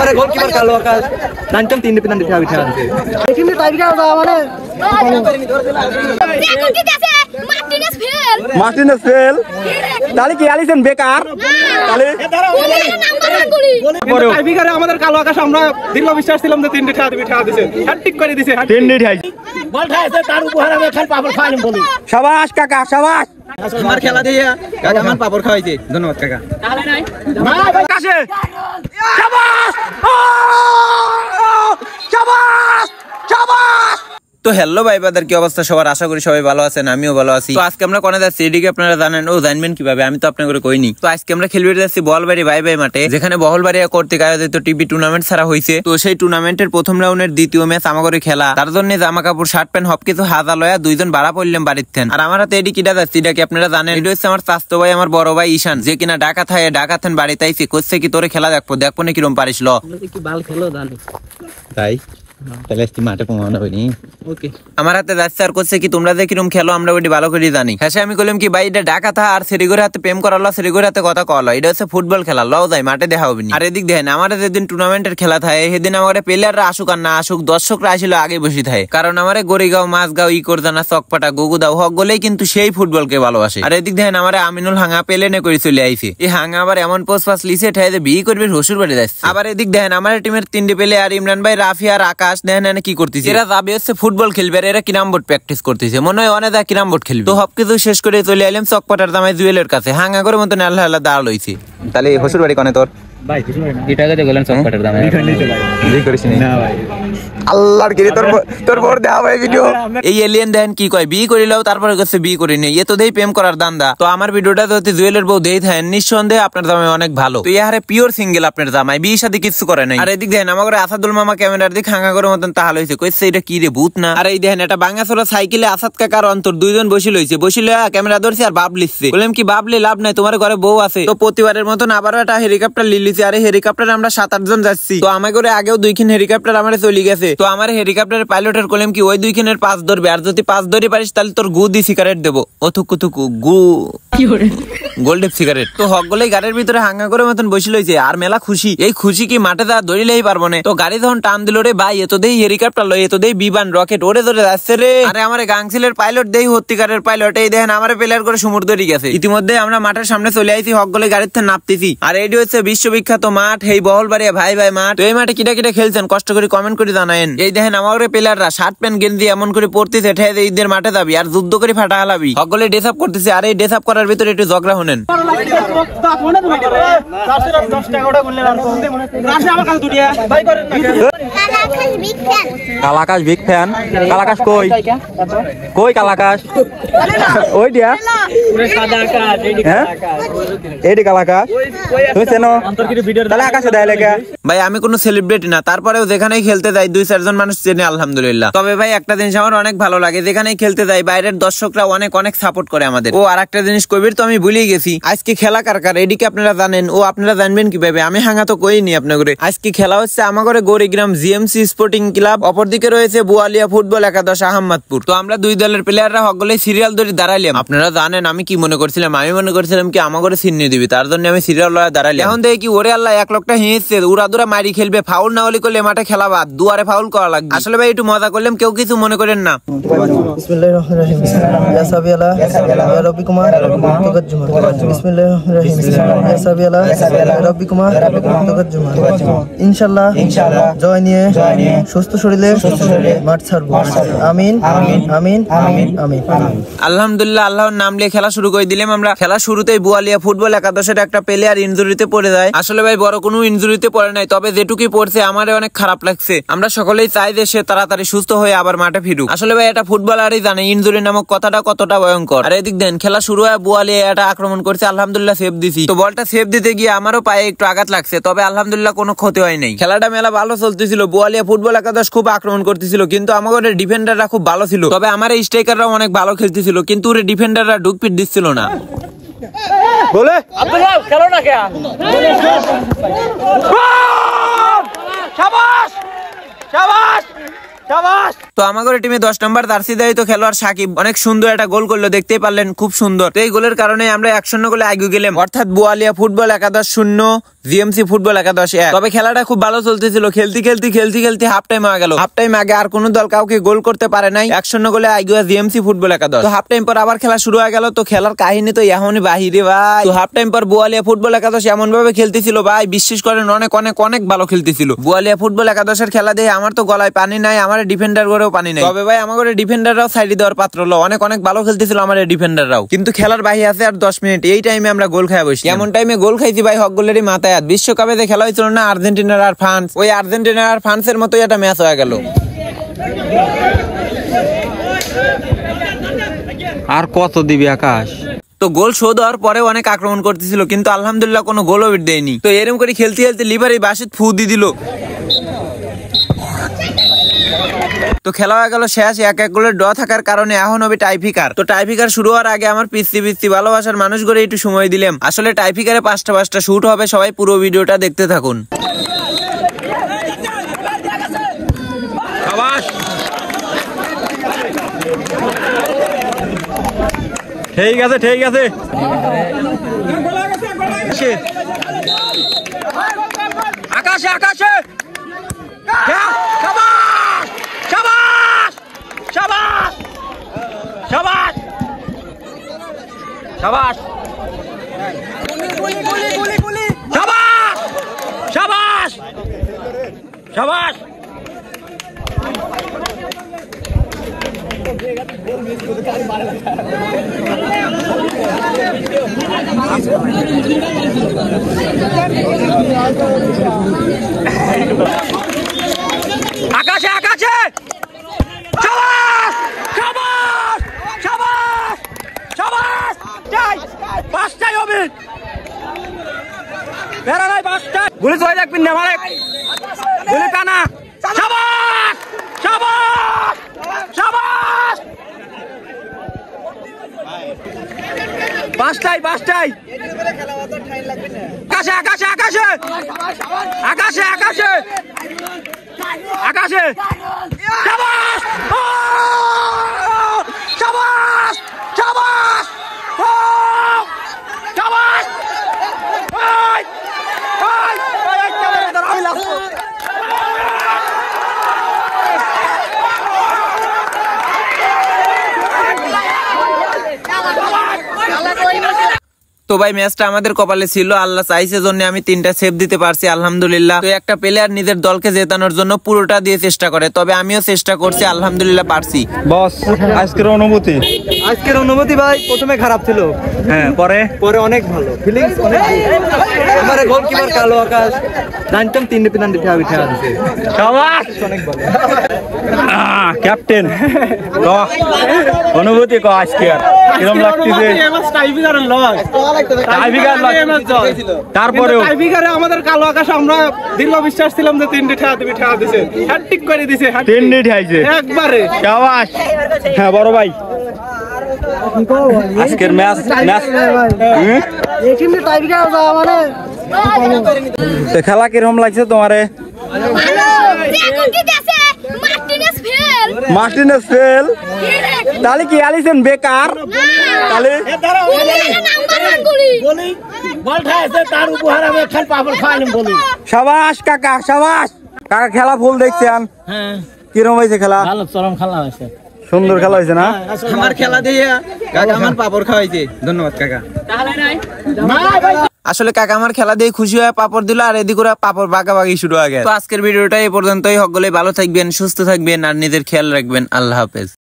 আমারে গোলকিপার কালো আকাশ জানতাম তিনটে পেনাল্টি খেলা বিঠা আছে এখানে টাইগার দাও মানে মার্টিনেজ ফেল তাহলে কি আলিসেন বেকার তাহলে টাইগারে আমাদের কালো আকাশ আমরা দীর্ঘ বিশ্বাস ছিলাম যে তিনটে খেলা বিঠা দিয়েছে হ্যাটট্রিক করে দিয়েছে তিনটে ঠাই বল খাইছে তার উপহার আমি খালি পাপড় খাইলাম বলি শাবাশ কাকা শাবাশ আমার খেলা দিয়ে কাকা আমার পাপড় খাওয়াইছে ধন্যবাদ কাকা তাহলে নাই ভাই কাছে শাবাশ শাবাশ শাবাশ তো হ্যালো ভাই বাদার কি অবস্থা সবার আশা করি সবাই ভালো আছেন আমিও ভালো আছি তো আজকে আমরা কোনে যাচ্ছি এদিকে আপনারা জানেন ও জানবেন কিভাবে আমি তো আপনাদের কইনি তো আজকে আমরা খেলতে যাচ্ছি বলবাড়ি ভাই ভাই মাঠে যেখানে বহলবাড়ি কর্তৃক আয়োজিত টিভি টুর্নামেন্ট ছাড়া হয়েছে তো সেই টুর্নামেন্টের প্রথম রাউন্ডের দ্বিতীয় ম্যাচ আমাগরে খেলা তার জন্য জামা কাপড় শার্ট প্যান্ট সব কিছু হাজা লয়া দুইজন ভাড়া পড়লাম বাড়ির থেন আর আমার হাতে এডি কিটা যাচ্ছি এটা কি আপনারা জানেন এটা হচ্ছে আমার চাচতো ভাই আমার বড় ভাই ঈশান যে কিনা ঢাকা থাকেন বাড়িতে আইছে কইছে কি তোরে খেলা দেখবো না কিরম পারিস ল কি বাল খেলো জানি তাই তাহলে আজকে মাঠে পৌঁছানো হয়নি ওকে আমার হাতে যাচ্ছে আর করছে কি তোমরা যে কিরম খেলো আমরা ওইটি ভালো করে জানি হ্যাঁ আমি বললাম কি ভাই এটা ঢাকা থা আর সেরিগোর হাতে প্রেম করালো সেরিগোর হাতে কথা কলো এটা হচ্ছে ফুটবল খেলা লও যাই মাঠে দেখা হবে আর এদিক দেখেন আমার যেদিন টুর্নামেন্টের খেলা থাকে সেদিন আমার প্লেয়াররা আসুক আর না আসুক দর্শকরা আসলে আগে বসে থাকে কারণ আমার গড়িগাঁও মাছগাঁও ইকরজানা চকপাটা গগুদাও হক গলেই কিন্তু সেই ফুটবলকে ভালোবাসে আর এদিক দেখেন আমার আমিনুল হাঙ্গা পেলেনে করে চলে আইছে এই হাঙ্গা আবার এমন পোস্ট পাস লিসে ঠাই বিয়ে করবে শ্বশুর বাড়ি যাচ্ছে আবার এদিক দেখেন আমার টিমের তিনটে প্লেয়ার ইমরান ভাই রাফি আর আকাশ দেখেন কি করতেছে এরা যাবে হচ্ছে ফুটবল খেলবে এরা কিরাম বোর্ড প্র্যাকটিস করতেছে মনে হয় অনেক কিরাম বোর্ড খেলবে তো সবকিছু শেষ করে চলে এলাম চকপাটার দামাই জুয়েলের কাছে হাঙ্গা করে মতন আল্লাহ আল্লাহ দাঁড় লইছে তাহলে শ্বশুর বাড়ি কোনে তোর ভাই এটাকে গেলেন চকপাটার দামাই বিয়ে করিস না ভাই আল্লাহর গিরি তোর বড় দেওয়া ভাই ভিডিও এই এলিয়েন দেন কি কয় বিয়ে করিলাও তারপরে কাছে বিয়ে করি নেই এ তো দেই প্রেম করার দান্দা তো আমার ভিডিওটা যদি জুয়েলের বউ দেই থাকেন নিঃসন্দেহে আপনার জামাই অনেক ভালো তো ইয়ারে পিওর সিঙ্গেল আপনার জামাই বিয়ে সাথে কিছু করে নাই আর এদিক দেখেন আমার আসাদুল মামা ক্যামেরার দিকে হাঙ্গা করে মতন তাহা লইছে কইছে এটা কি রে ভূত না আর এই দেখেন এটা বাঙ্গাচোরা সাইকেলে আসাদ কাকার অন্তর দুইজন বসে লইছে বসিলে ক্যামেরা ধরছে আর বাপ লিখছে বললাম কি বাবলে লাভ নাই তোমার ঘরে বউ আছে তো প্রতিবারের মতন আবারও একটা হেলিকপ্টার লিলিছে আর হেলিকপ্টার আমরা 7-8 জন যাচ্ছি তো আমার ঘরে আগেও দুইখান হেলিকপ্টার আমার চলে গেছে তো আমার হেলিকপ্টার পাইলটের কলম কি ওই দুইখানের 5 ধরবে আর যদি 5 ধরে পারিস তাহলে তোর গু দি সিগারেট দেবো ও থুকু গু কি করে গোল্ডেপ সিগারেট তো হক গলেই গাড়ির ভিতরে হাঙ্গা করে মতন বসে লইছে আর মেলা খুশি এই খুশি কি মাঠে যা ধরিলেই পারবো না তো গাড়ি যখন টান দিল রে ভাই এত দেই হেলিকপ্টার লই এত দেই বিমান রকেট ওরে ধরে যাচ্ছে রে আরে আমার গাংসিলের পাইলট দেই হত্তিকারের পাইলট এই দেখেন আমার প্লেয়ার করে সমুদ্র ধরে গেছে ইতিমধ্যে আমরা মাঠের সামনে চলে আইছি হক গলে গাড়ির থেকে নাপতেছি আর এইটি হচ্ছে বিশ্ববিখ্যাত মাঠ এই বহলবাড়িয়া ভাই ভাই মাঠ তো এই মাঠে কিটা কিটা খেলছেন কষ্ট করে কমেন্ট করে জানায়েন এই দেখেন আমার প্লেয়াররা শার্ট প্যান্ট গেঞ্জি এমন করে পড়তেছে ঠেয়ে ঈদের মাঠে যাবি আর যুদ্ধ করে ফাটা হালাবি সকলে ড্রেস আপ করতেছে আর এই ড্রেস আপ করার ভিতরে একটু ঝগড়া হনেন কালাকাশ বিগ ফ্যান কালাকাশ কই কালাকাশ ওই দিয়া এইটি কালাকাশ আকাশে দেয় লেখা ভাই আমি কোনো সেলিব্রিটি না তারপরেও যেখানেই খেলতে যাই 2-4 জন মানুষ চেনে আলহামদুলিল্লাহ তবে ভাই একটা জিনিস আমার অনেক ভালো লাগে যেখানেই খেলতে যাই বাইরের দর্শকরা অনেক সাপোর্ট করে আমাদের ও আর একটা জিনিস কবির তো আমি ভুলেই গেছি আজকে খেলা কার এদিকে আপনারা জানেন ও আপনারা জানবেন কিভাবে আমি হাঙ্গা তো কইনি আপনাদের আজকে খেলা হচ্ছে আমাগরে গড়িগ্রাম জিএমসি স্পোর্টিং ক্লাব অপরদিকে রয়েছে বুয়ালিয়া ফুটবল একাদশ আহমদপুর তো আমরা দুই দলের প্লেয়াররা সকলে সিরিয়াল ধরে দাঁড়াইলাম আপনারা জানেন আমি কি মনে করছিলাম আমি মনে করছিলাম কি আমাগরে চিহ্ন দিবি তার জন্য আমি সিরিয়াল লয়া দাঁড়াইলাম এখন দেখি কি ওরে আল্লাহ এক লোকটা হেঁচছে উড়াদুরা মারি খেলবে ফাউল না হলে করলে মাঠে খেলা বাদ দুয়ারে ফাউল করা লাগবে আসলে ভাই একটু মজা করলাম কেউ কিছু মনে করেন না বিসমিল্লাহির রহমানির রহিম ইয়া সাবিয়ালা ইয়া রাব্বিকুমা তাকাজ্জুমা বিসমিল্লাহির রহমানির রহিম ইয়া সাবিয়ালা ইয়া রাব্বিকুমা তাকাজ্জুমা ইনশাআল্লাহ জয় নিয়ে সুস্থ শরীরে মাঠ ছাড়বো আমিন আমিন আমিন আমিন আমিন আলহামদুলিল্লাহ আল্লাহর নাম নিয়ে খেলা শুরু করে দিলাম আমরা খেলা শুরুতেই বুয়ালিয়া ফুটবল একাদশের একটা প্লেয়ার ইনজুরিতে পড়ে যায় আসলে ভাই বড় কোনো ইনজুরিতে পড়ে নাই তবে যেটুকুই পড়ছে আমারে অনেক খারাপ লাগছে আমরা সকলেই চাই যে সে তাড়াতাড়ি সুস্থ হয়ে আবার মাঠে ফিরুক আসলে ভাই এটা ফুটবলারই জানে ইনজুরি নামক কথাটা কতটা ভয়ঙ্কর আর এদিক দেন খেলা শুরু হয় বুয়ালিয়া এটা আক্রমণ করছে আলহামদুলিল্লাহ সেভ দিছি তো বলটা সেভ দিতে গিয়ে আমারও পায়ে একটু আঘাত লাগছে তবে আলহামদুলিল্লাহ কোনো ক্ষতি হয় নাই খেলাটা মেলা ভালো চলতেছিল বুয়ালিয়া ফুটবল একাদশ খুব আক্রমণ করতেছিল কিন্তু আমাদের ডিফেন্ডাররা খুব ভালো ছিল তবে আমার স্ট্রাইকাররা অনেক ভালো খেলতেছিল কিন্তু ওর ডিফেন্ডাররা ঢুকপিট দিচ্ছিল না বলে আব্দুল্লাহ খেলো না কে শাবাশ শাবাশ শাবাশ তো আমাদের টিমে 10 নম্বর জার্সি দেয় তো খেলোয়াড় সাকিব অনেক সুন্দর একটা গোল করলো দেখতেই পারলেন খুব সুন্দর তো এই গোলের কারণে আমরা 1-0 গোলে এগিয়ে গেলাম অর্থাৎ বুয়ালিয়া ফুটবল একাদশ 0 জিএমসি ফুটবল একাদশ 1। তবে খেলাটা খুব ভালো চলতেছিল, খেলতে হাফ টাইম হয়ে গেল। হাফ টাইম আগে আর কোন দল কাউকে গোল করতে পারে নাই, 1-0 গোলে আইগুয়া জিএমসি ফুটবল একাদশ। তো হাফ টাইম পর আবার খেলা শুরু হয়ে গেল। তো খেলার কাহিনী তো এখনই বাহিরে ভাই। তো হাফ টাইম পর বোয়ালিয়া ফুটবল একাদশ এমন ভাবে খেলতেছিল ভাই, বিশ্বাস করেন অনেক অনেক অনেক ভালো খেলতেছিল। বোয়ালিয়া ফুটবল একাদশের খেলা দেখে আমার তো গলায় পানি নাই, আমার ডিফেন্ডার করেও পানি নাই। তবে ভাই আমার ডিফেন্ডাররাও সাইডে দেওয়ার পাত্র হলো, অনেক অনেক ভালো খেলতেছিল আমার ডিফেন্ডাররাও। কিন্তু খেলার বাহি আছে আর 10 মিনিট, এই টাইমে আমরা গোল খাই বসি। এমন টাইমে গোল খাইছি ভাই হক গোলেরই মাথায়। বিশ্বকাপে যে খেলা হয়েছিল না আর্জেন্টিনার আর ফ্রান্স, ওই আর্জেন্টিনার আর ফ্রান্সের মতোই একটা ম্যাচ হয়ে গেল। আর কত দিবি আকাশ? তো গোল শোধ হওয়ার পরে অনেক আক্রমণ করতেছিল, কিন্তু আলহামদুলিল্লাহ কোনো গোলও দেয়নি। তো এরকম করে খেলতে খেলতে লিভারে বাসিত ফু দিয়ে দিল। তো খেলা হয়ে গেল শেষ, 1-1 গোলের ড্র থাকার কারণে এখন হবে টাইফিকার। তো টাইফিকার শুরু হওয়ার আগে আমার পিস্তি ভালোবাসার মানুষ করে একটু সময় দিলাম। আসলে টাইফিকারে 5টা শুট হবে, সবাই পুরো ভিডিওটা দেখতে থাকুন। ঠিক আছে আকাশে শাবাশ। আকাশে পাঁচটাই হবে, গুলি চলে যাকবেন না মারে, গুলি টানা। পাঁচটাই আকাশে তো ভাই ম্যাচটা আমাদের কপালে ছিল, আল্লাহ চাইছে জন্য আমি 3টা সেভ দিতে পারছি আলহামদুলিল্লাহ। তো একটা প্লেয়ার নিজের দলকে জেতানোর জন্য পুরোটা দিয়ে চেষ্টা করে, তবে আমিও চেষ্টা করছি, আলহামদুলিল্লাহ পারছি। বস আজকের অনুভূতি ভাই প্রথমে খারাপ ছিল, হ্যাঁ পরে অনেক ভালো ফিলিংস, অনেক আমার গোলকিপার কালো আকাশ জানতাম 3 পেনাল্টি ঠেয়া দিছে। শাবাশ, অনেক ভালো ক্যাপ্টেন। অনুভূতি আজকে কিরকম লাগতেছে? তারপরে আমাদের কালো আকাশ আমরা দীর্ঘ বিশ্বাস ছিলাম যে 3টি ঠেয়া দিছে, হ্যাটট্রিক করে দিছে, 3টি ঠেয়াইছে একবারে। শাবাশ। হ্যাঁ বড় ভাই, আজকের ম্যাচ খেলা কিরকম লাগছে তোমারে? মার্টিনেজ ফেল, তাহলে কি আলিসেন বেকার? তাহলে শাবাশ কাকা, শাবাশ কাকা, খেলা ফুল দেখছেন? কিরকম হয়েছে খেলা? চরম খেলা হয়েছে, সুন্দর খেলা হয়েছে না? আমার খেলা দিয়ে কাকা আমার পাপড় খাওয়াইছে, ধন্যবাদ কাকা। আসলে কাকা আমার খেলা দিয়ে খুশি হয়ে পাপড় দিল, আর এদিকে ওরা পাপড় বাগাবাগি শুরু হয়ে গেছে। তো আজকের ভিডিওটা এই পর্যন্তই। সকলে ভালো থাকবেন, সুস্থ থাকবেন আর নিজের খেয়াল রাখবেন। আল্লাহ হাফেজ।